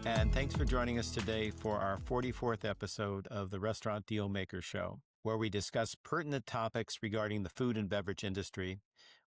and thanks for joining us today for our 44th episode of the Restaurant Dealmaker Show, where we discuss pertinent topics regarding the food and beverage industry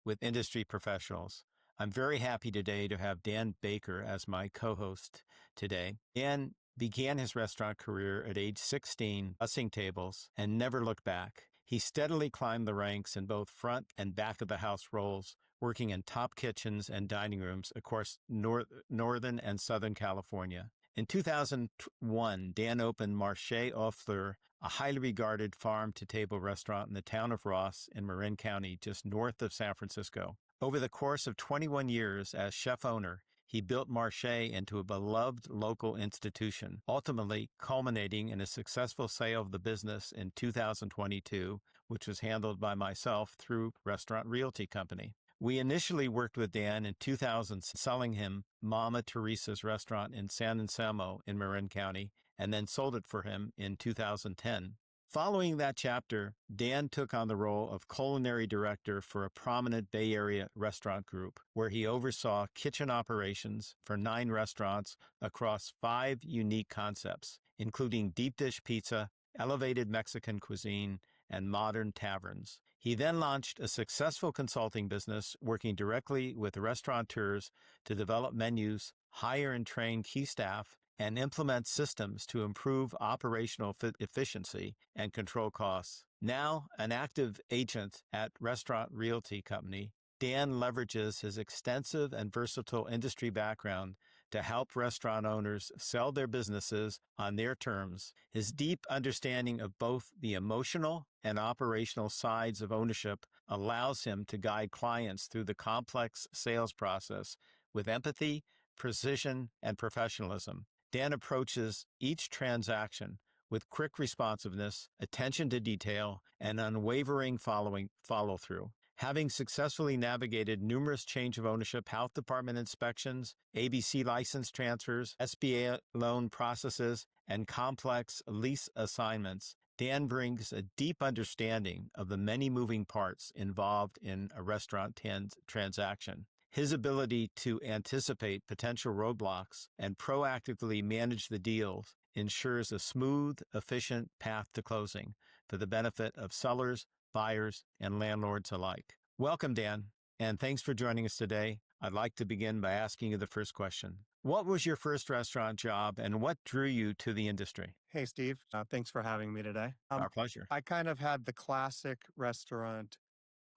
with industry professionals. I'm very happy today to have Dan Baker as my co-host today. Dan began his restaurant career at age 16, bussing tables, and never looked back. He steadily climbed the ranks in both front and back of the house roles, working in top kitchens and dining rooms across Northern and Southern California. In 2001, Dan opened Marché Fleurs, a highly regarded farm-to-table restaurant in the town of Ross in Marin County, just north of San Francisco. Over the course of 21 years as chef-owner, he built Marché into a beloved local institution, ultimately culminating in a successful sale of the business in 2022, which was handled by myself through Restaurant Realty Company. We initially worked with Dan in 2000, selling him Mama Teresa's restaurant in San Anselmo in Marin County, and then sold it for him in 2010. Following that chapter, Dan took on the role of Culinary Director for a prominent Bay Area restaurant group, where he oversaw kitchen operations for 9 restaurants across 5 unique concepts, including deep dish pizza, elevated Mexican cuisine, and modern taverns. He then launched a successful consulting business working directly with restaurateurs to develop menus, hire and train key staff, and implement systems to improve operational efficiency and control costs. Now, an active agent at Restaurant Realty Company, Dan leverages his extensive and versatile industry background to help restaurant owners sell their businesses on their terms. His deep understanding of both the emotional and operational sides of ownership allows him to guide clients through the complex sales process with empathy, precision, and professionalism. Dan approaches each transaction with quick responsiveness, attention to detail, and unwavering follow-through. Having successfully navigated numerous change of ownership, health department inspections, ABC license transfers, SBA loan processes, and complex lease assignments, Dan brings a deep understanding of the many moving parts involved in a restaurant transaction. His ability to anticipate potential roadblocks and proactively manage the deals ensures a smooth, efficient path to closing for the benefit of sellers, buyers, and landlords alike. Welcome, Dan, and thanks for joining us today. I'd like to begin by asking you the first question. What was your first restaurant job, and what drew you to the industry? Hey, Steve. Thanks for having me today. Our pleasure. I kind of had the classic restaurant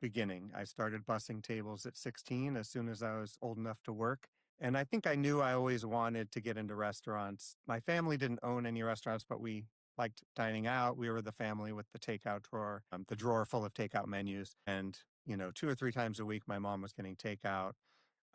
beginning. I started bussing tables at 16 as soon as I was old enough to work. And I think I knew I always wanted to get into restaurants. My family didn't own any restaurants, but we liked dining out. We were the family with the takeout drawer, the drawer full of takeout menus. And, 2 or 3 times a week, my mom was getting takeout.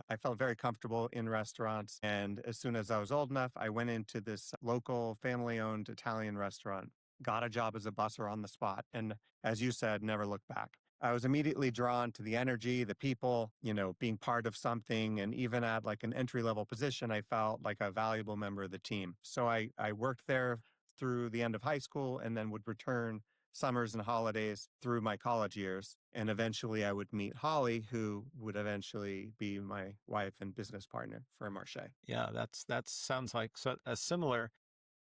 I felt very comfortable in restaurants. And as soon as I was old enough, I went into this local family-owned Italian restaurant, got a job as a busser on the spot. And as you said, never looked back. I was immediately drawn to the energy, the people, being part of something. And even at like an entry-level position, I felt like a valuable member of the team. So I worked there through the end of high school and then would return summers and holidays through my college years. And eventually I would meet Holly, who would eventually be my wife and business partner for Marché. Yeah, that sounds like a similar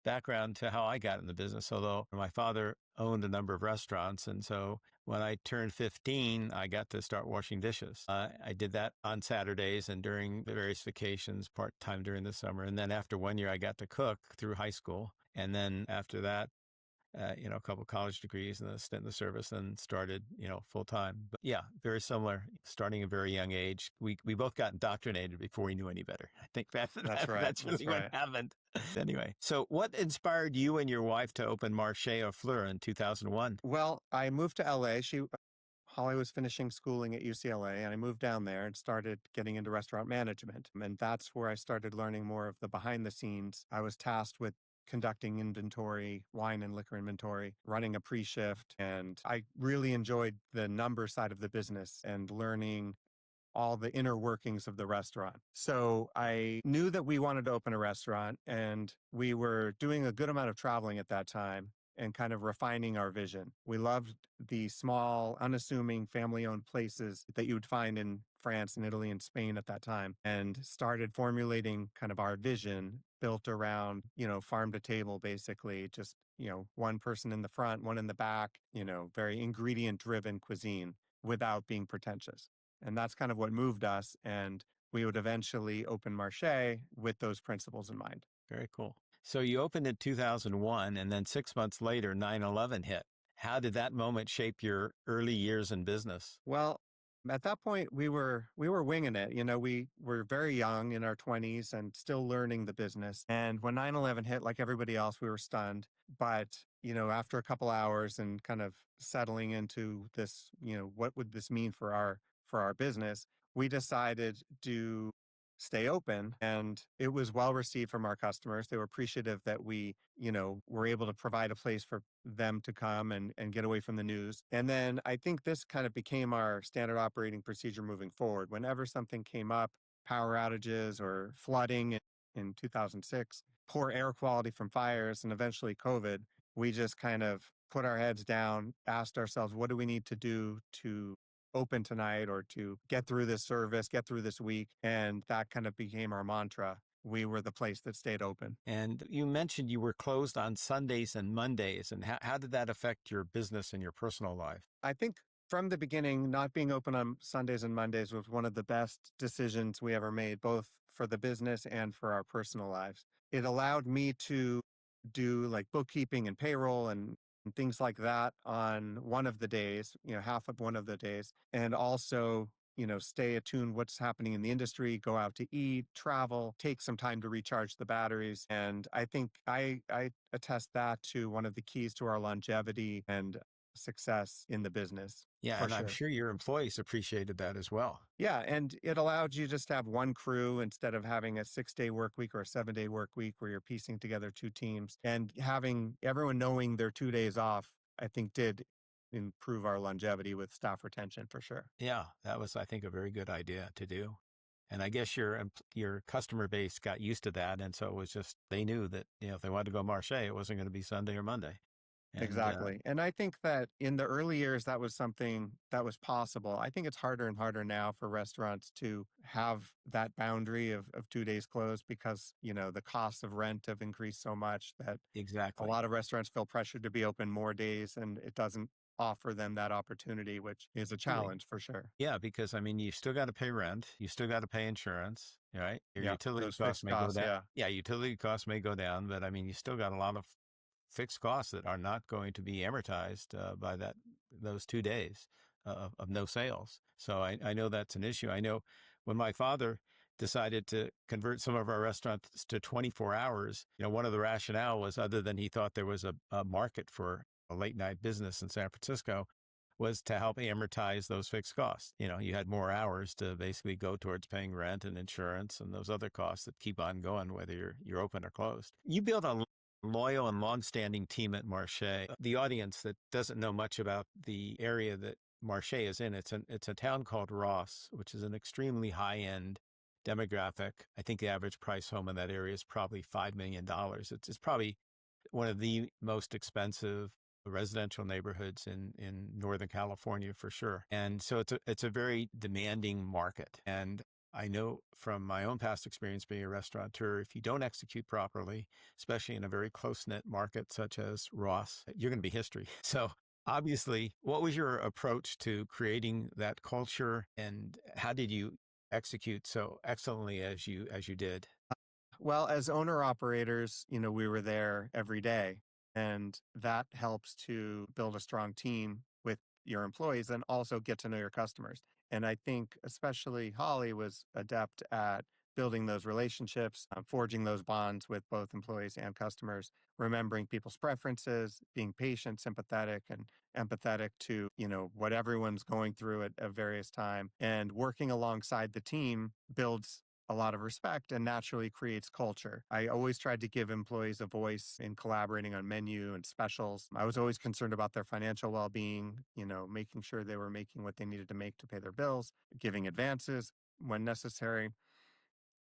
background to how I got in the business, although my father owned a number of restaurants. And so when I turned 15, I got to start washing dishes. I did that on Saturdays and during the various vacations, part-time during the summer. And then after 1 year, I got to cook through high school. And then after that, a couple of college degrees and a stint in the service and started, full time. But yeah, very similar, starting at a very young age. We both got indoctrinated before we knew any better. I think that's right. That's really what happened. Anyway, so what inspired you and your wife to open Marché Fleurs in 2001? Well, I moved to LA. Holly was finishing schooling at UCLA, and I moved down there and started getting into restaurant management. And that's where I started learning more of the behind the scenes. I was tasked with conducting inventory, wine and liquor inventory, running a pre-shift. And I really enjoyed the number side of the business and learning all the inner workings of the restaurant. So I knew that we wanted to open a restaurant, and we were doing a good amount of traveling at that time and kind of refining our vision. We loved the small, unassuming family-owned places that you would find in France and Italy and Spain at that time, and started formulating kind of our vision built around, farm to table, basically, just, one person in the front, one in the back, very ingredient driven cuisine without being pretentious. And that's kind of what moved us. And we would eventually open Marché with those principles in mind. Very cool. So you opened in 2001, and then 6 months later, 9/11 hit. How did that moment shape your early years in business? Well, at that point we were winging it. We were very young in our 20s and still learning the business. And when 9/11 hit, like everybody else, we were stunned. But, after a couple hours and kind of settling into this, what would this mean for our business, we decided to stay open, and it was well received from our customers. They were appreciative that we, were able to provide a place for them to come and get away from the news. And then I think this kind of became our standard operating procedure moving forward. Whenever something came up, power outages or flooding in 2006, poor air quality from fires, and eventually COVID, we just kind of put our heads down, asked ourselves, what do we need to do to open tonight or to get through this service, get through this week? And that kind of became our mantra. We were the place that stayed open. And you mentioned you were closed on Sundays and Mondays. And how did that affect your business and your personal life? I think from the beginning, not being open on Sundays and Mondays was one of the best decisions we ever made, both for the business and for our personal lives. It allowed me to do like bookkeeping and payroll and things like that on one of the days, half of one of the days, and also, stay attuned what's happening in the industry, go out to eat, travel, take some time to recharge the batteries. And I think I attest that to one of the keys to our longevity and success in the business, Yeah, for and I'm sure. sure your employees appreciated that as well. Yeah, and it allowed you just to have one crew instead of having a 6-day work week or a 7-day work week where you're piecing together two teams. And having everyone knowing their 2 days off, I think did improve our longevity with staff retention for sure. Yeah, that was, I think, a very good idea to do. And I guess your customer base got used to that, and so it was just they knew that if they wanted to go Marché, it wasn't going to be Sunday or Monday. And Exactly. And I think that in the early years, that was something that was possible. I think it's harder and harder now for restaurants to have that boundary of 2 days closed because, the costs of rent have increased so much that a exactly, lot of restaurants feel pressured to be open more days, and it doesn't offer them that opportunity, which is a really, challenge for sure. yeah, because I mean, you still got to pay rent, you still got to pay insurance, right? Your Yeah. utility Those costs fixed may go costs. down. Yeah. Yeah, utility costs may go down, but I mean, you still got a lot of fixed costs that are not going to be amortized by those 2 days of no sales. So I know that's an issue. I know when my father decided to convert some of our restaurants to 24 hours, one of the rationale was other than he thought there was a market for a late night business in San Francisco was to help amortize those fixed costs. You had more hours to basically go towards paying rent and insurance and those other costs that keep on going, whether you're open or closed. You built a loyal and longstanding team at Marché. The audience that doesn't know much about the area that Marché is in, it's a town called Ross, which is an extremely high-end demographic. I think the average price home in that area is probably $5 million. It's probably one of the most expensive residential neighborhoods in Northern California for sure. And so it's a very demanding market. And I know from my own past experience being a restaurateur, if you don't execute properly, especially in a very close-knit market such as Ross, you're going to be history. So obviously, what was your approach to creating that culture and how did you execute so excellently as you did? Well, as owner operators, we were there every day, and that helps to build a strong team with your employees and also get to know your customers. And I think especially Holly was adept at building those relationships, forging those bonds with both employees and customers, remembering people's preferences, being patient, sympathetic, and empathetic to, what everyone's going through at various time, and working alongside the team builds a lot of respect and naturally creates culture. I always tried to give employees a voice in collaborating on menu and specials. I was always concerned about their financial well-being, making sure they were making what they needed to make to pay their bills, giving advances when necessary.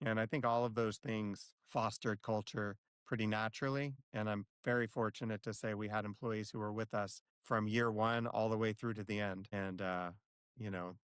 And I think all of those things fostered culture pretty naturally. And I'm very fortunate to say we had employees who were with us from year one all the way through to the end. And,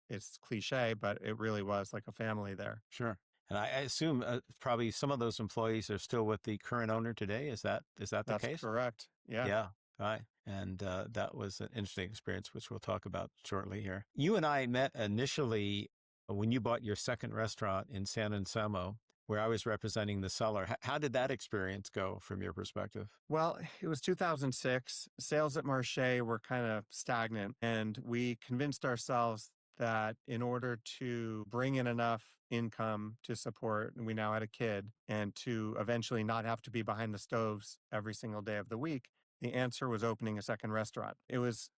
it's cliche, but it really was like a family there. Sure. And I assume probably some of those employees are still with the current owner today. Is that the That's case? correct. Yeah. Yeah. Right. And that was an interesting experience, which we'll talk about shortly here. You and I met initially when you bought your second restaurant in San Anselmo, where I was representing the seller. How did that experience go from your perspective? Well, it was 2006. Sales at Marché were kind of stagnant, and we convinced ourselves that in order to bring in enough income to support, and we now had a kid, and to eventually not have to be behind the stoves every single day of the week, the answer was opening a second restaurant. It was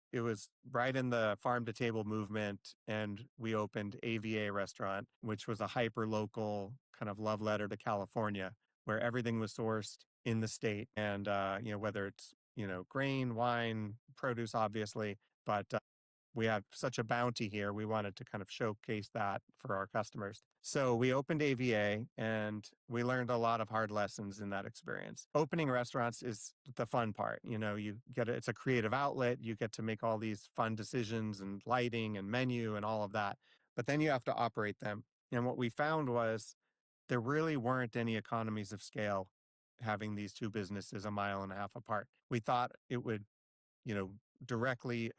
right in the farm to table movement, and we opened AVA Restaurant, which was a hyper local kind of love letter to California, where everything was sourced in the state, and whether it's grain, wine, produce, obviously, but we have such a bounty here. We wanted to kind of showcase that for our customers. So we opened AVA, and we learned a lot of hard lessons in that experience. Opening restaurants is the fun part. It's a creative outlet. You get to make all these fun decisions and lighting and menu and all of that. But then you have to operate them. And what we found was there really weren't any economies of scale having these two businesses a mile and a half apart. We thought it would, you know, directly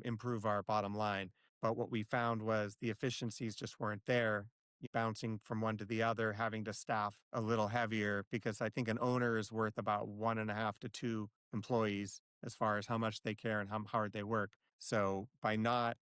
improve our bottom line. But what we found was the efficiencies just weren't there. Bouncing from one to the other, having to staff a little heavier, because I think an owner is worth about 1.5 to 2 employees as far as how much they care and how hard they work. So by not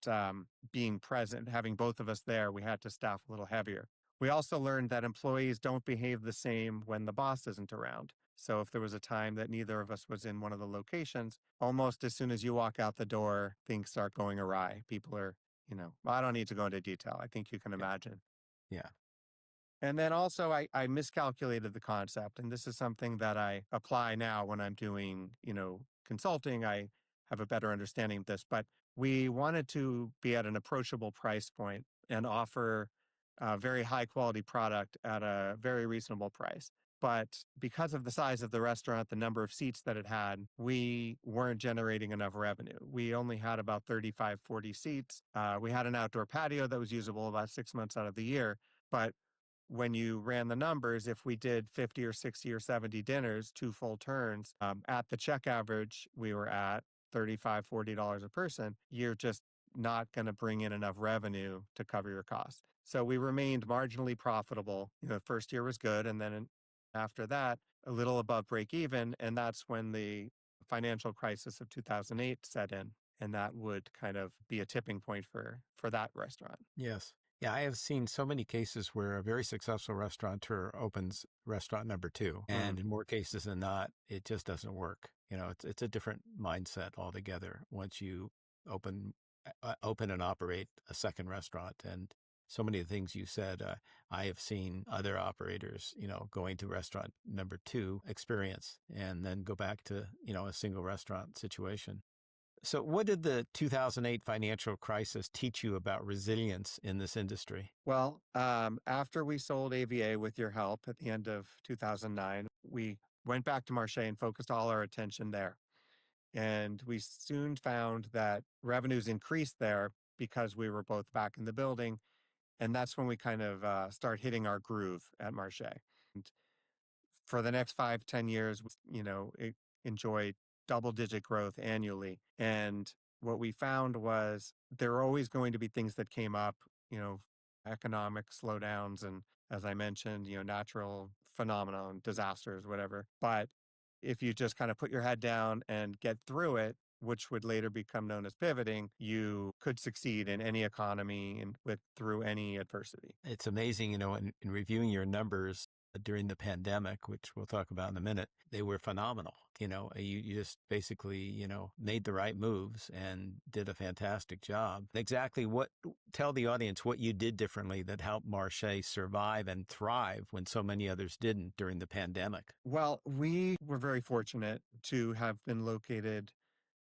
being present, having both of us there, we had to staff a little heavier. We also learned that employees don't behave the same when the boss isn't around. So if there was a time that neither of us was in one of the locations, almost as soon as you walk out the door, things start going awry. People are, well, I don't need to go into detail. I think you can Yeah. imagine. Yeah. And then also I miscalculated the concept. And this is something that I apply now when I'm doing, consulting. I have a better understanding of this, but we wanted to be at an approachable price point and offer a very high quality product at a very reasonable price. But because of the size of the restaurant, the number of seats that it had, we weren't generating enough revenue. We only had about 35, 40 seats. We had an outdoor patio that was usable about 6 months out of the year. But when you ran the numbers, if we did 50 or 60 or 70 dinners, two full turns, at the check average, we were at $35, $40 a person, you're just not going to bring in enough revenue to cover your costs. So we remained marginally profitable. The first year was good. And then after that, a little above break even. And that's when the financial crisis of 2008 set in. And that would kind of be a tipping point for that restaurant. Yes. Yeah, I have seen so many cases where a very successful restaurateur opens restaurant number two, and Mm. in more cases than not, it just doesn't work. It's a different mindset altogether once you open and operate a second restaurant. And so many of the things you said, I have seen other operators, going to restaurant number two experience and then go back to, a single restaurant situation. So, what did the 2008 financial crisis teach you about resilience in this industry? Well, after we sold AVA with your help at the end of 2009, we went back to Marche and focused all our attention there. And we soon found that revenues increased there because we were both back in the building. And that's when we kind of start hitting our groove at Marche. And for the next 5, 10 years, it enjoyed double-digit growth annually. And what we found was there were always going to be things that came up, you know, economic slowdowns and, as I mentioned, natural phenomenon, disasters, whatever. But if you just kind of put your head down and get through it, which would later become known as pivoting, you could succeed in any economy and through any adversity. It's amazing, in reviewing your numbers during the pandemic, which we'll talk about in a minute, they were phenomenal. You just basically, made the right moves and did a fantastic job. Exactly tell the audience what you did differently that helped Marche survive and thrive when so many others didn't during the pandemic. Well, we were very fortunate to have been located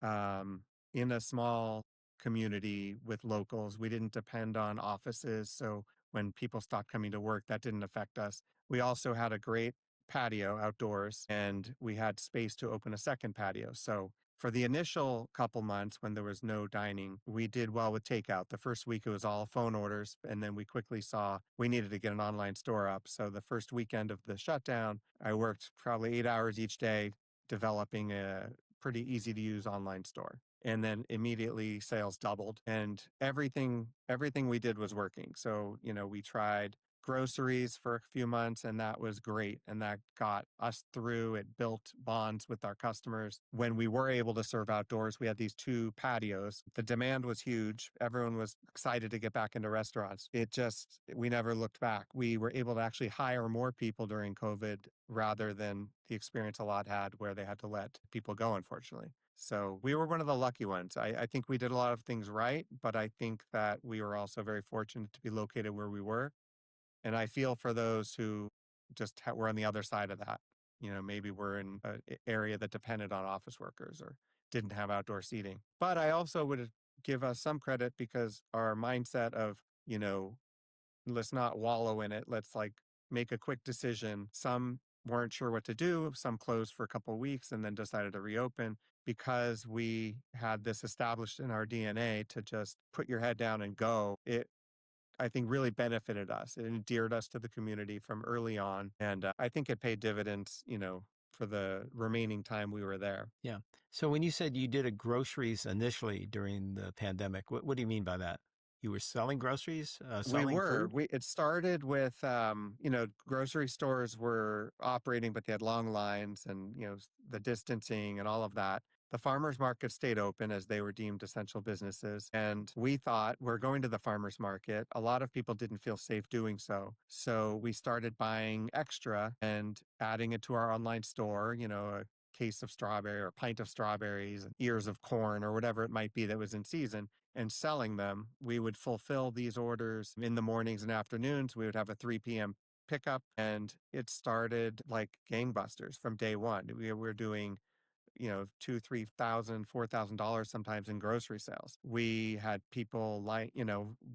um, in a small community with locals. We didn't depend on offices. So when people stopped coming to work, that didn't affect us. We also had a great patio outdoors, and we had space to open a second patio. So For the initial couple months when there was no dining, we did well with takeout. The first week it was all phone orders, and then we quickly saw we needed to get an online store up. So the first weekend of the shutdown, I worked probably 8 hours each day developing a pretty easy to use online store. And then immediately sales doubled and everything we did was working. So, we tried groceries for a few months and that was great. And that got us through. It built bonds with our customers. When we were able to serve outdoors, we had these two patios. The demand was huge. Everyone was excited to get back into restaurants. We never looked back. We were able to actually hire more people during COVID rather than the experience a lot had where they had to let people go, unfortunately. So we were one of the lucky ones. I think we did a lot of things right, but I think that we were also very fortunate to be located where we were. And I feel for those who were on the other side of that. Maybe we're in an area that depended on office workers or didn't have outdoor seating. But I also would give us some credit because our mindset of, let's not wallow in it. Let's make a quick decision. Some weren't sure what to do. Some closed for a couple of weeks and then decided to reopen because we had this established in our DNA to just put your head down and go. It I think really benefited us. It endeared us to the community from early on. And I think it paid dividends, for the remaining time we were there. Yeah. So when you said you did a groceries initially during the pandemic, what do you mean by that? You were selling groceries, We selling were. food? It started with, grocery stores were operating, but they had long lines and, the distancing and all of that. The farmers market stayed open as they were deemed essential businesses. And we thought we're going to the farmers market. A lot of people didn't feel safe doing so. So we started buying extra and adding it to our online store, a case of strawberry or a pint of strawberries, ears of corn or whatever it might be that was in season and selling them. We would fulfill these orders in the mornings and afternoons. We would have a 3 p.m. pickup, and it started like gangbusters from day one. We were doing, two, $3,000, $4,000 sometimes in grocery sales. We had people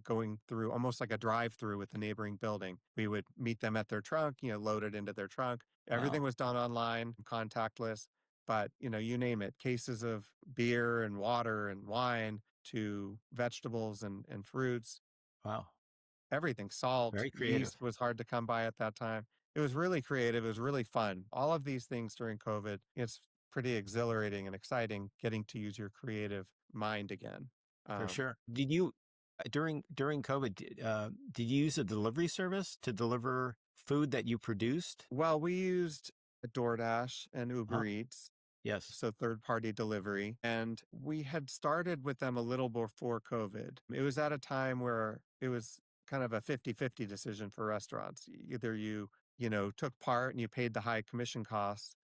going through almost like a drive-through with the neighboring building. We would meet them at their trunk, load it into their trunk. Everything Wow. was done online, contactless. But, you name it, cases of beer and water and wine to vegetables and fruits, Wow. everything, salt, Very creative. yeast was hard to come by at that time. It was really creative. It was really fun. All of these things during COVID, it's pretty exhilarating and exciting getting to use your creative mind again. For Um, sure. Did you during COVID, did you use a delivery service to deliver food that you produced? well, we used DoorDash and Uber Huh? Eats, Yes. so third-party delivery, and we had started with them a little before COVID. It was at a time where it was kind of a 50-50 decision for restaurants. Either you took part and you paid the high commission costs,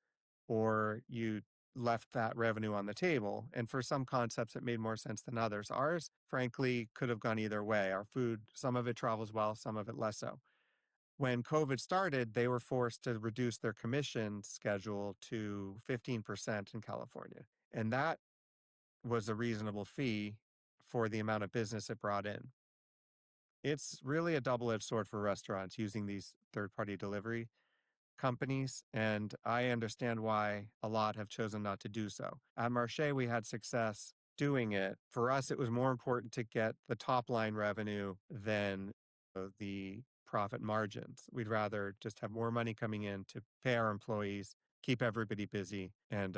or you left that revenue on the table. And for some concepts, it made more sense than others. Ours, frankly, could have gone either way. Our food, some of it travels well, some of it less so. When COVID started, they were forced to reduce their commission schedule to 15% in California. And that was a reasonable fee for the amount of business it brought in. It's really a double-edged sword for restaurants using these third-party delivery companies, and I understand why a lot have chosen not to do so. At Marché, we had success doing it. For us, it was more important to get the top line revenue than the profit margins. We'd rather just have more money coming in to pay our employees, keep everybody busy, and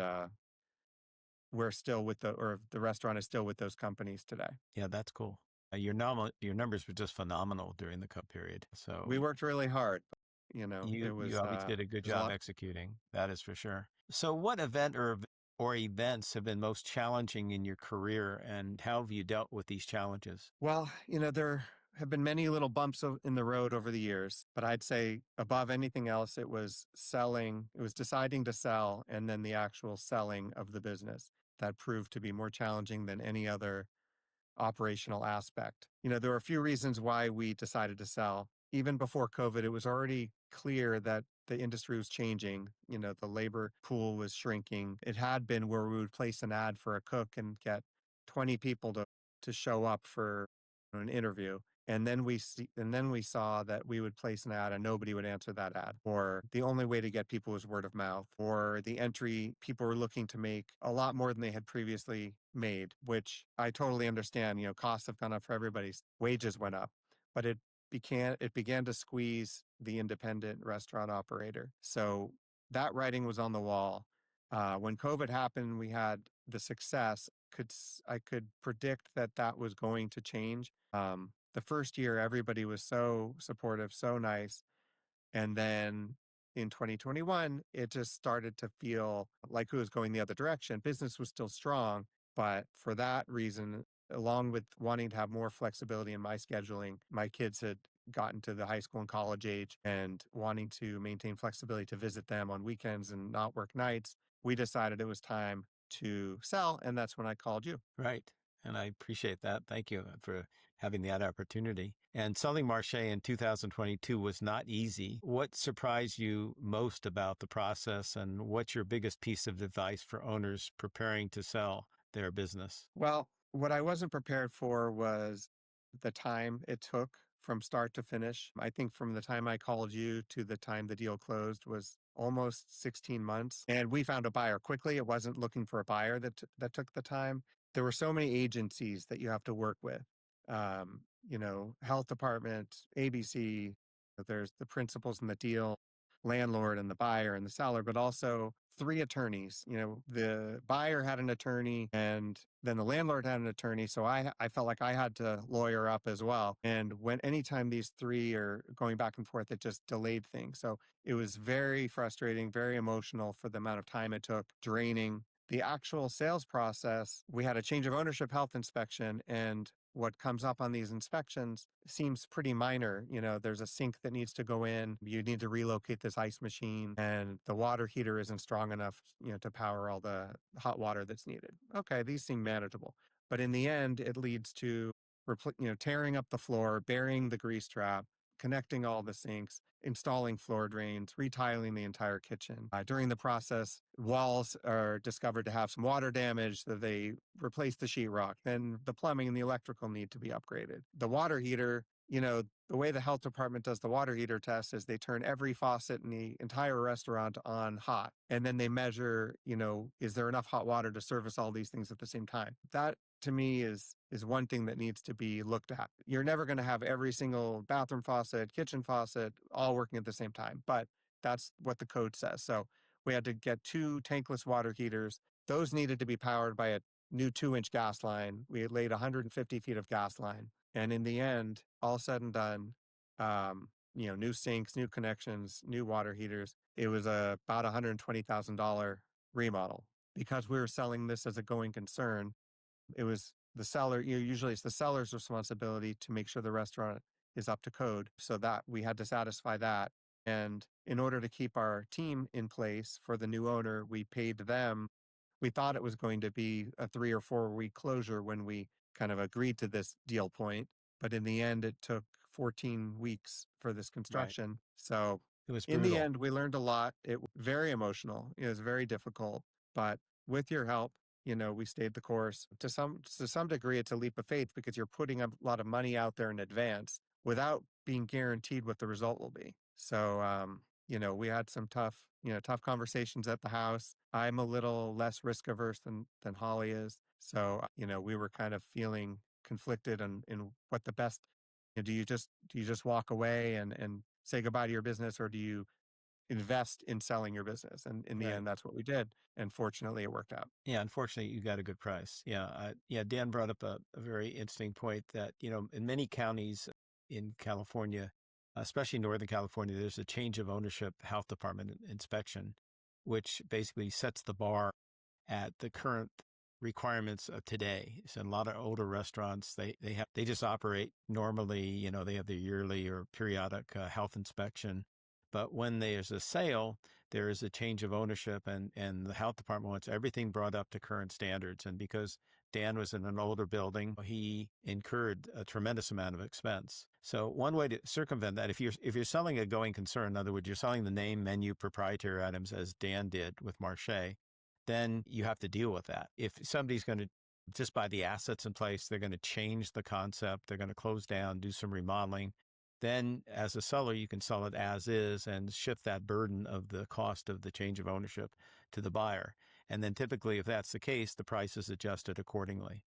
we're still or the restaurant is still with those companies today. Yeah, that's cool. Your numbers were just phenomenal during the cup period. So We worked really hard. It you was obviously did a good there's a job lot. executing. That is for sure. So what event or events have been most challenging in your career, and how have you dealt with these challenges? Well, there have been many little bumps in the road over the years, but I'd say above anything else, it was selling, it was deciding to sell, and then the actual selling of the business that proved to be more challenging than any other operational aspect. There were a few reasons why we decided to sell. Even before COVID, it was already clear that the industry was changing. The labor pool was shrinking. It had been where we would place an ad for a cook and get 20 people to show up for an interview. And then we saw that we would place an ad and nobody would answer that ad, or the only way to get people was word of mouth, or the entry people were looking to make a lot more than they had previously made, which I totally understand. Costs have gone up for everybody's wages went up, but it began to squeeze the independent restaurant operator. So that writing was on the wall. When COVID happened, we had the success. I could predict that that was going to change. The first year, everybody was so supportive, so nice. And then in 2021, it just started to feel like it was going the other direction. Business was still strong, but for that reason, along with wanting to have more flexibility in my scheduling, my kids had gotten to the high school and college age, and wanting to maintain flexibility to visit them on weekends and not work nights, we decided it was time to sell. And that's when I called you. Right. And I appreciate that. Thank you for having that opportunity. And selling Marché in 2022 was not easy. What surprised you most about the process, and what's your biggest piece of advice for owners preparing to sell their business? Well, what I wasn't prepared for was the time it took from start to finish. I think from the time I called you to the time the deal closed was almost 16 months. And we found a buyer quickly. It wasn't looking for a buyer that took the time. There were so many agencies that you have to work with. Health department, ABC, there's the principals in the deal, landlord and the buyer and the seller, but also three attorneys. The buyer had an attorney, and then the landlord had an attorney. So I felt like I had to lawyer up as well. And anytime these three are going back and forth, it just delayed things. So it was very frustrating, very emotional for the amount of time it took, draining. The actual sales process, we had a change of ownership health inspection, and what comes up on these inspections seems pretty minor. There's a sink that needs to go in. You need to relocate this ice machine, and the water heater isn't strong enough, to power all the hot water that's needed. Okay, these seem manageable. But in the end, it leads to tearing up the floor, burying the grease trap, connecting all the sinks, installing floor drains, retiling the entire kitchen. During the process, walls are discovered to have some water damage, that they replace the sheetrock. Then the plumbing and the electrical need to be upgraded. The water heater, the way the health department does the water heater test is they turn every faucet in the entire restaurant on hot. And then they measure, is there enough hot water to service all these things at the same time? That to me is one thing that needs to be looked at. You're never going to have every single bathroom faucet, kitchen faucet, all working at the same time, but that's what the code says. So we had to get two tankless water heaters. Those needed to be powered by a new 2-inch gas line. We had laid 150 feet of gas line. And in the end, all said and done, new sinks, new connections, new water heaters. It was about $120,000 remodel. Because we were selling this as a going concern, it was the seller. Usually it's the seller's responsibility to make sure the restaurant is up to code. So that we had to satisfy that. And in order to keep our team in place for the new owner, we paid them. We thought it was going to be a 3 or 4 week closure when we kind of agreed to this deal point. But in the end, it took 14 weeks for this Right. construction. So It was in the brutal. end, we learned a lot. It was very emotional. It was very difficult, but with your help, we stayed the course. To some degree, it's a leap of faith because you're putting a lot of money out there in advance without being guaranteed what the result will be. So, we had some tough conversations at the house. I'm a little less risk averse than Holly is. So, we were kind of feeling conflicted in what the best. Do you just walk away and say goodbye to your business, or do you invest in selling your business? And in the Right. end, that's what we did. And fortunately, it worked out. Yeah, unfortunately, you got a good price. Yeah, yeah. Dan brought up a very interesting point that in many counties in California, especially Northern California, there's a change of ownership health department inspection, which basically sets the bar at the current requirements of today. So a lot of older restaurants, they just operate normally. They have their yearly or periodic health inspection. But when there's a sale, there is a change of ownership, and the health department wants everything brought up to current standards. And because Dan was in an older building, he incurred a tremendous amount of expense. So one way to circumvent that, if you're selling a going concern, in other words, you're selling the name, menu, proprietary items, as Dan did with Marche, then you have to deal with that. If somebody's going to just by the assets in place. They're going to change the concept. They're going to close down, do some remodeling. Then as a seller, you can sell it as is and shift that burden of the cost of the change of ownership to the buyer. And then typically, if that's the case, the price is adjusted accordingly.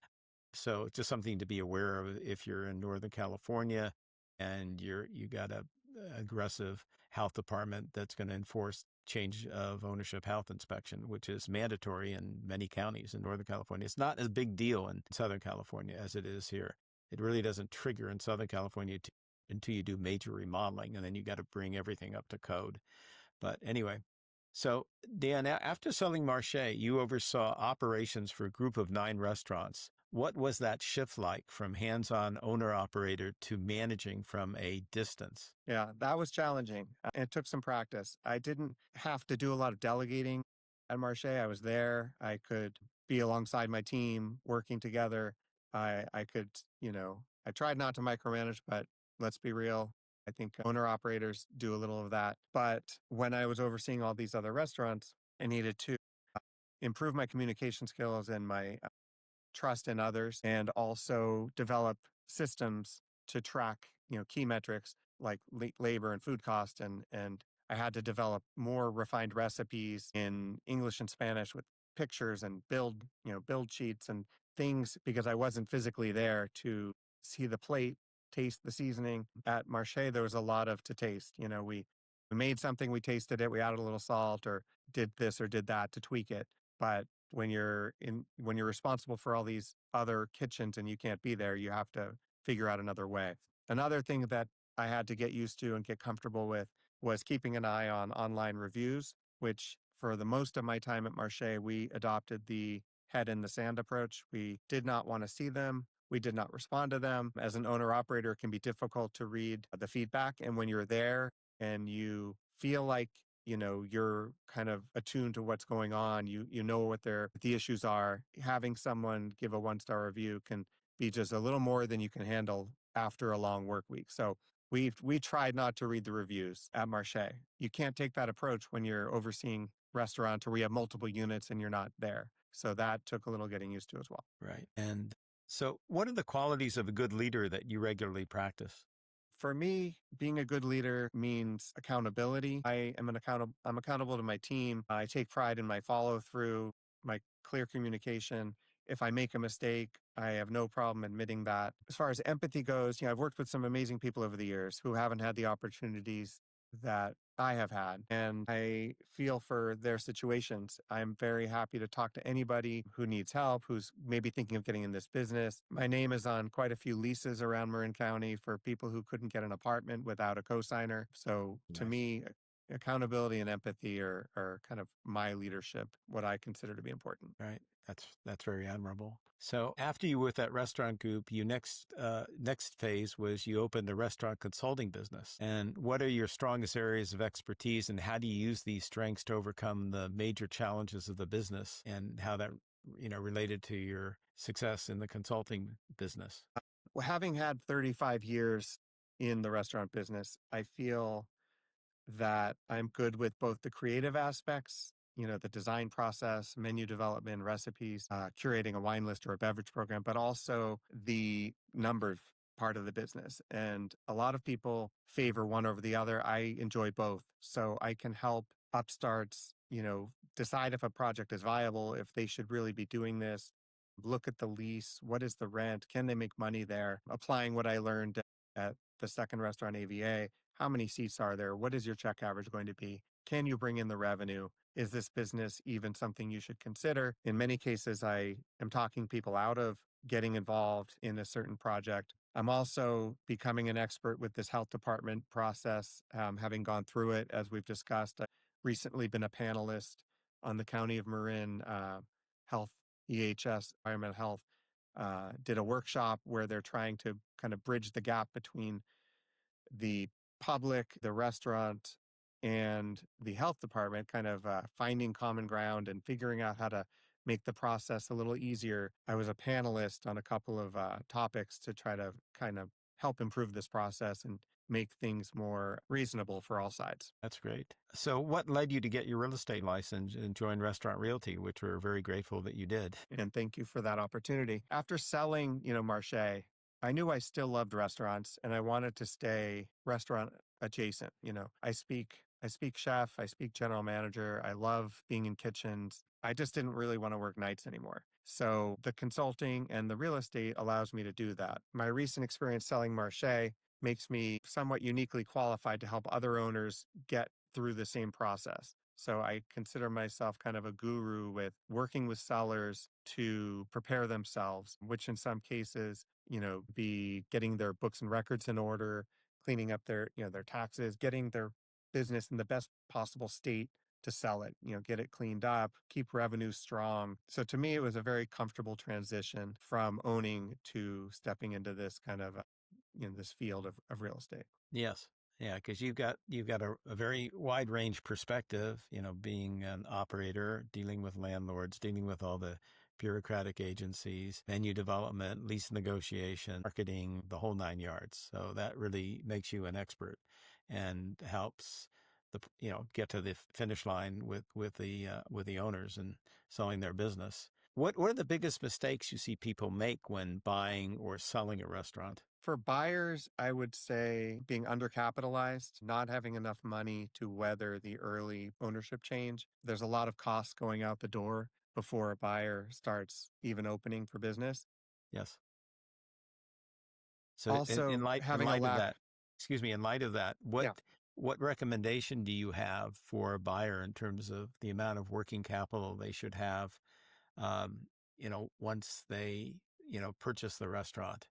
So it's just something to be aware of if you're in Northern California and you got a aggressive health department that's going to enforce change of ownership health inspection, which is mandatory in many counties in Northern California. It's not a big deal in Southern California as it is here. It really doesn't trigger in Southern California until you do major remodeling, and then you got to bring everything up to code. But anyway, so Dan, after selling Marché, you oversaw operations for a group of 9 restaurants. What was that shift like from hands-on owner-operator to managing from a distance? Yeah, that was challenging. It took some practice. I didn't have to do a lot of delegating at Marché. I was there. I could be alongside my team, working together. I could, I tried not to micromanage, but let's be real. I think owner operators do a little of that. But when I was overseeing all these other restaurants, I needed to improve my communication skills and my trust in others, and also develop systems to track, key metrics like labor and food cost. And I had to develop more refined recipes in English and Spanish with pictures and build sheets and things, because I wasn't physically there to see the plate, taste the seasoning. At Marché, there was a lot of to taste. We made something, we tasted it, we added a little salt or did this or did that to tweak it. But when you're responsible for all these other kitchens and you can't be there, you have to figure out another way. Another thing that I had to get used to and get comfortable with was keeping an eye on online reviews, which for the most of my time at Marché, we adopted the head in the sand approach. We did not want to see them. We did not respond to them. As an owner operator, it can be difficult to read the feedback. And when you're there and you feel like you're kind of attuned to what's going on, you know what the issues are, having someone give a 1-star review can be just a little more than you can handle after a long work week. So we tried not to read the reviews at Marché. You can't take that approach when you're overseeing restaurants where we have multiple units and you're not there. So that took a little getting used to as well. Right. And so what are the qualities of a good leader that you regularly practice? For me, being a good leader means accountability. I'm accountable to my team. I take pride in my follow through, my clear communication. If I make a mistake, I have no problem admitting that. As far as empathy goes, I've worked with some amazing people over the years who haven't had the opportunities that I have had, and I feel for their situations. I'm very happy to talk to anybody who needs help, who's maybe thinking of getting in this business. My name is on quite a few leases around Marin County for people who couldn't get an apartment without a cosigner. So to Nice. me, accountability and empathy are kind of my leadership, what I consider to be important. Right. That's very admirable. So after you were with that restaurant group, you next phase was you opened a restaurant consulting business. And what are your strongest areas of expertise, and how do you use these strengths to overcome the major challenges of the business, and how that related to your success in the consulting business? Well, having had 35 years in the restaurant business, I feel that I'm good with both the creative aspects, the design process, menu development, recipes, curating a wine list or a beverage program, but also the numbers part of the business. And a lot of people favor one over the other. I enjoy both. So I can help upstarts, decide if a project is viable, if they should really be doing this, look at the lease, what is the rent, can they make money there, applying what I learned at the second restaurant AVA. How many seats are there? What is your check average going to be? Can you bring in the revenue? Is this business even something you should consider? In many cases, I am talking people out of getting involved in a certain project. I'm also becoming an expert with this health department process, having gone through it, as we've discussed. I've recently been a panelist on the County of Marin Health, EHS, Environmental Health, did a workshop where they're trying to kind of bridge the gap between the public, the restaurant, and the health department, kind of finding common ground and figuring out how to make the process a little easier. I was a panelist on a couple of topics to try to kind of help improve this process and make things more reasonable for all sides. That's great. So, what led you to get your real estate license and join Restaurant Realty, which we're very grateful that you did? And thank you for that opportunity. After selling, Marché, I knew I still loved restaurants and I wanted to stay restaurant adjacent. I speak chef, I speak general manager. I love being in kitchens. I just didn't really want to work nights anymore. So the consulting and the real estate allows me to do that. My recent experience selling Marché makes me somewhat uniquely qualified to help other owners get through the same process. So I consider myself kind of a guru with working with sellers to prepare themselves, which in some cases, be getting their books and records in order, cleaning up their taxes, getting their business in the best possible state to sell it, get it cleaned up, keep revenue strong. So to me, it was a very comfortable transition from owning to stepping into this kind of, this field of real estate. Yes. Yeah, because you've got a very wide range perspective, being an operator, dealing with landlords, dealing with all the bureaucratic agencies, venue development, lease negotiation, marketing, the whole nine yards. So that really makes you an expert and helps get to the finish line with the owners and selling their business. What are the biggest mistakes you see people make when buying or selling a restaurant? For buyers, I would say being undercapitalized, not having enough money to weather the early ownership change. There's a lot of costs going out the door before a buyer starts even opening for business. Yes. So in Also, light in having a light of lack, that, excuse me, in light of that, what yeah. what recommendation do you have for a buyer in terms of the amount of working capital they should have, um, once they, purchase the restaurant,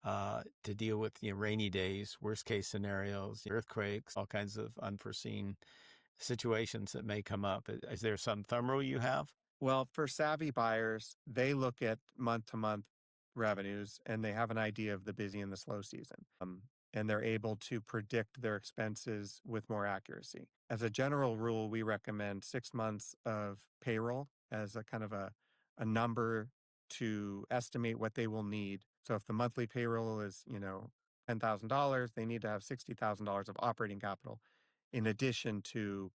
to deal with, rainy days, worst case scenarios, earthquakes, all kinds of unforeseen situations that may come up. Is there some thumb rule you have? Well, for savvy buyers, they look at month to month revenues and they have an idea of the busy and the slow season. And they're able to predict their expenses with more accuracy. As a general rule, we recommend 6 months of payroll as a kind of a number to estimate what they will need. So if the monthly payroll is, $10,000, they need to have $60,000 of operating capital in addition to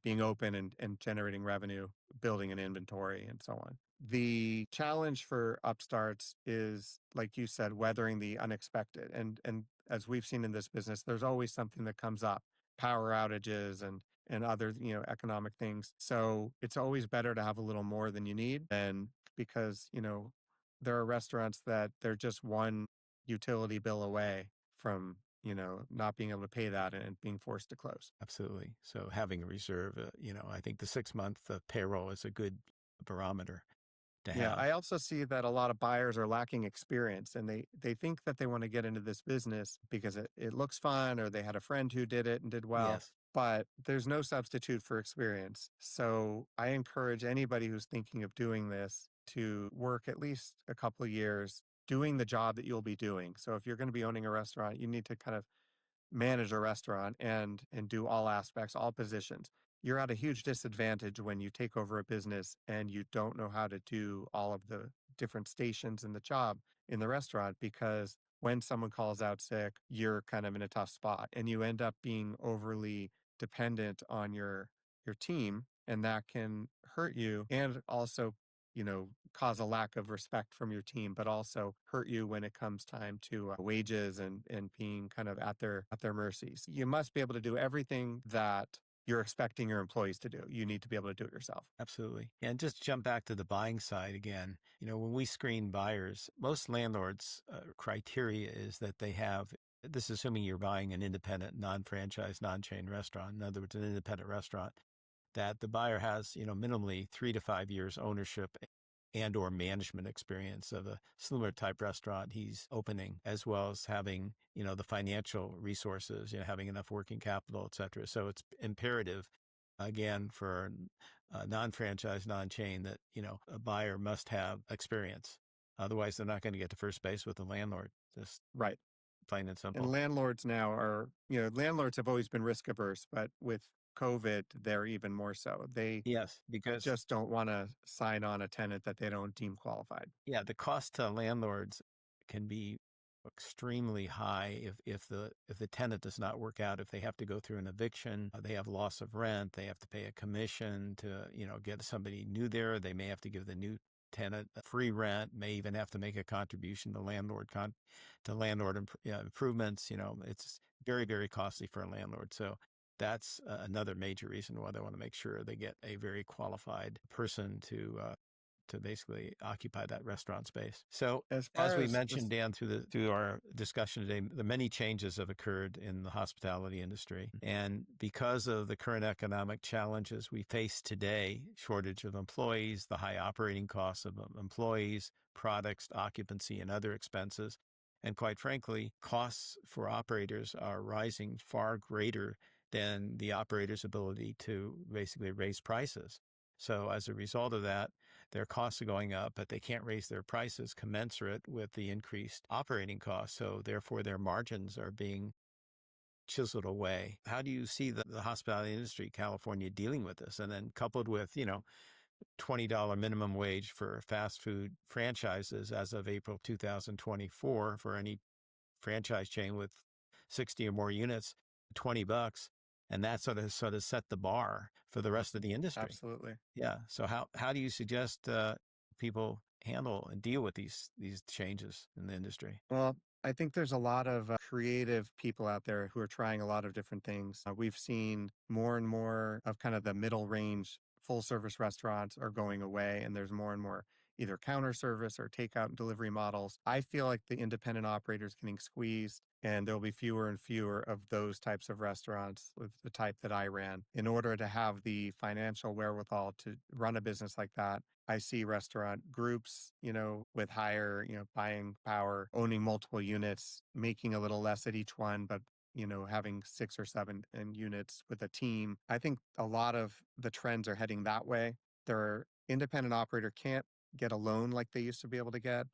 being open and generating revenue, building an inventory, and so on. The challenge for upstarts is, like you said, weathering the unexpected. And as we've seen in this business, there's always something that comes up, power outages and other, economic things. So it's always better to have a little more than you need, and because, there are restaurants that they're just one utility bill away from, not being able to pay that and being forced to close. Absolutely. So having a reserve, I think the 6 month payroll is a good barometer to Yeah, have. I also see that a lot of buyers are lacking experience and they think that they want to get into this business because it looks fun or they had a friend who did it and did well, Yes, but there's no substitute for experience. So I encourage anybody who's thinking of doing this to work at least a couple of years doing the job that you'll be doing. So if you're going to be owning a restaurant, you need to kind of manage a restaurant and do all aspects, all positions. You're at a huge disadvantage when you take over a business and you don't know how to do all of the different stations in the job in the restaurant because when someone calls out sick, you're kind of in a tough spot and you end up being overly dependent on your team and that can hurt you and also cause a lack of respect from your team, but also hurt you when it comes time to wages and being kind of at their mercies. You must be able to do everything that you're expecting your employees to do. You need to be able to do it yourself. absolutely. And just jump back to the buying side again. When we screen buyers, most landlords' criteria is that they have, this is assuming you're buying an independent, non-franchise, non-chain restaurant. In other words, an independent restaurant, that the buyer has, minimally 3 to 5 years ownership and or management experience of a similar type restaurant he's opening, as well as having, the financial resources, having enough working capital, et cetera. So it's imperative, again, for non-franchise, non-chain that, a buyer must have experience. Otherwise, they're not going to get to first base with the landlord. Just Right. plain and And simple. landlords now landlords have always been risk averse, but with COVID, they're even more so. They Yes, because just don't want to sign on a tenant that they don't deem qualified. yeah, the cost to landlords can be extremely high if the tenant does not work out, if they have to go through an eviction, they have loss of rent, they have to pay a commission to get somebody new there. They may have to give the new tenant free rent, may even have to make a contribution to improvements. It's very, very costly for a landlord. So that's another major reason why they want to make sure they get a very qualified person to basically occupy that restaurant space. So As as far we as mentioned, this, Dan, through our discussion today, the many changes have occurred in the hospitality industry. And because of the current economic challenges we face today, shortage of employees, the high operating costs of employees, products, occupancy, and other expenses, and quite frankly, costs for operators are rising far greater than the operator's ability to basically raise prices. So as a result of that, their costs are going up, but they can't raise their prices commensurate with the increased operating costs. So therefore, their margins are being chiseled away. How do you see the hospitality industry, California, dealing with this? And then coupled with, $20 minimum wage for fast food franchises as of April 2024 for any franchise chain with 60 or more units, $20, and that sort of set the bar for the rest of the industry. absolutely. Yeah. So how do you suggest people handle and deal with these changes in the industry? Well, I think there's a lot of creative people out there who are trying a lot of different things. We've seen more and more of kind of the middle range full service restaurants are going away, and there's more and more either counter service or takeout and delivery models. I feel like the independent operators getting squeezed, and there'll be fewer and fewer of those types of restaurants with the type that I ran. In order to have the financial wherewithal to run a business like that, I see restaurant groups, with higher, buying power, owning multiple units, making a little less at each one, but having 6 or 7 units with a team. I think a lot of the trends are heading that way. Their independent operator can't get a loan like they used to be able to get.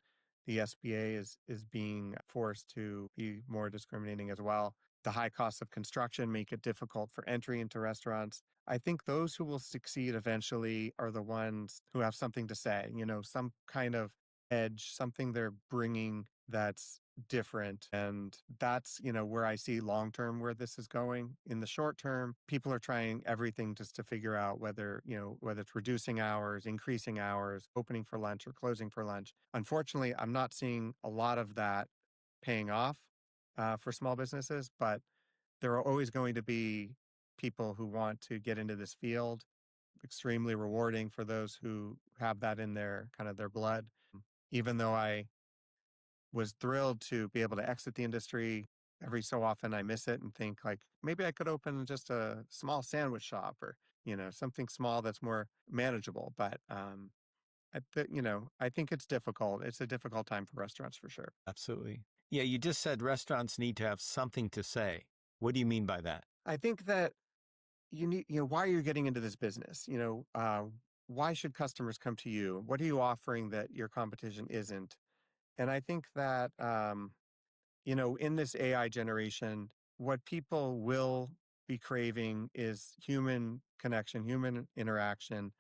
The SBA is being forced to be more discriminating as well. The high costs of construction make it difficult for entry into restaurants. I think those who will succeed eventually are the ones who have something to say, some kind of edge, something they're bringing that's different. And that's, where I see long term where this is going. In the short term, people are trying everything just to figure out whether it's reducing hours, increasing hours, opening for lunch or closing for lunch. Unfortunately, I'm not seeing a lot of that paying off for small businesses, but there are always going to be people who want to get into this field. Extremely rewarding for those who have that in their kind of their blood. Even though I was thrilled to be able to exit the industry, every so often I miss it and think like maybe I could open just a small sandwich shop or something small that's more manageable. But I think it's difficult. It's a difficult time for restaurants for sure. Absolutely. Yeah, you just said restaurants need to have something to say. What do you mean by that? I think that you need, why are you getting into this business? Why should customers come to you? What are you offering that your competition isn't? And I think that, in this AI generation, what people will be craving is human connection, human interaction,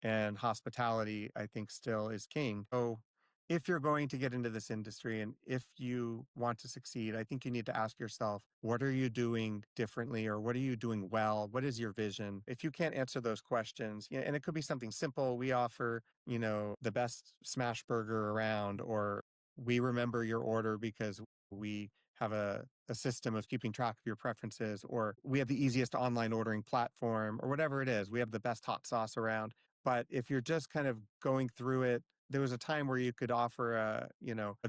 and hospitality, I think, still is king. So if you're going to get into this industry and if you want to succeed, I think you need to ask yourself, what are you doing differently or what are you doing well? What is your vision? If you can't answer those questions, and it could be something simple. We offer, the best smash burger around, or we remember your order because we have a system of keeping track of your preferences, or we have the easiest online ordering platform, or whatever it is. We have the best hot sauce around. But if you're just kind of going through it, there was a time where you could offer a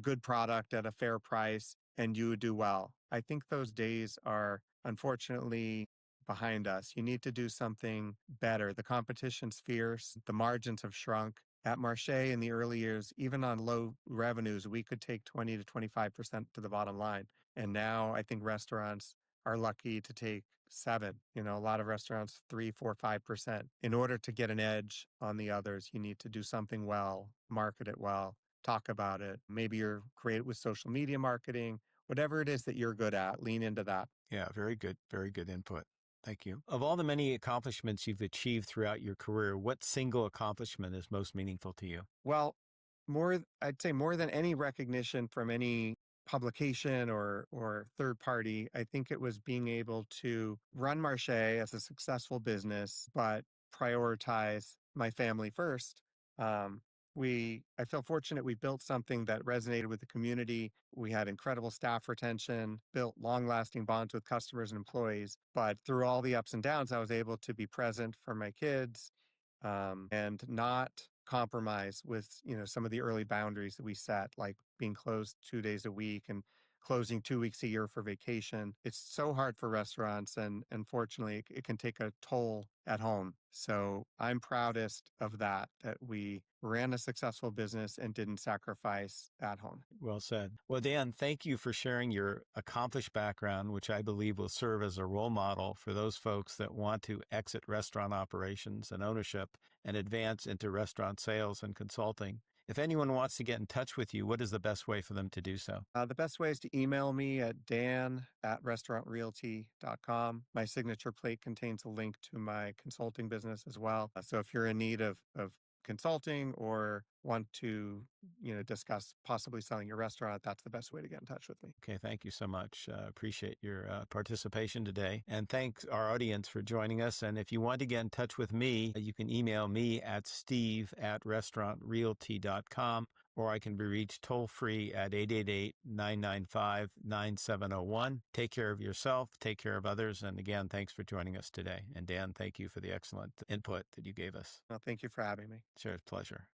good product at a fair price and you would do well. I think those days are unfortunately behind us. You need to do something better. The competition's fierce. The margins have shrunk. At Marché in the early years, even on low revenues, we could take 20 to 25% to the bottom line. And now I think restaurants are lucky to take 7. A lot of restaurants, 3, 4, 5%. In order to get an edge on the others, you need to do something well, market it well, talk about it. Maybe you're great with social media marketing, whatever it is that you're good at, lean into that. Yeah, very good. Very good input. Thank you. Of all the many accomplishments you've achieved throughout your career, what single accomplishment is most meaningful to you? Well, I'd say more than any recognition from any publication or third party. I think it was being able to run Marché as a successful business, but prioritize my family first. Um, I feel fortunate we built something that resonated with the community. We had incredible staff retention, built long-lasting bonds with customers and employees. But through all the ups and downs, I was able to be present for my kids, and not compromise with some of the early boundaries that we set, like being closed 2 days a week and closing 2 weeks a year for vacation. It's so hard for restaurants, and unfortunately, it can take a toll at home. So I'm proudest of that we ran a successful business and didn't sacrifice at home. Well said. Well, Dan, thank you for sharing your accomplished background, which I believe will serve as a role model for those folks that want to exit restaurant operations and ownership and advance into restaurant sales and consulting. If anyone wants to get in touch with you, what is the best way for them to do so? The best way is to email me at dan@restaurantrealty.com. My signature plate contains a link to my consulting business as well. So if you're in need of consulting or want to, discuss possibly selling your restaurant, that's the best way to get in touch with me. Okay, thank you so much. Appreciate your participation today. And thanks our audience for joining us. And if you want to get in touch with me, you can email me at steve@restaurantrealty.com, or I can be reached toll free at 888-995-9701. Take care of yourself, take care of others. And again, thanks for joining us today. And Dan, thank you for the excellent input that you gave us. Well, thank you for having me. Sure, it's a pleasure.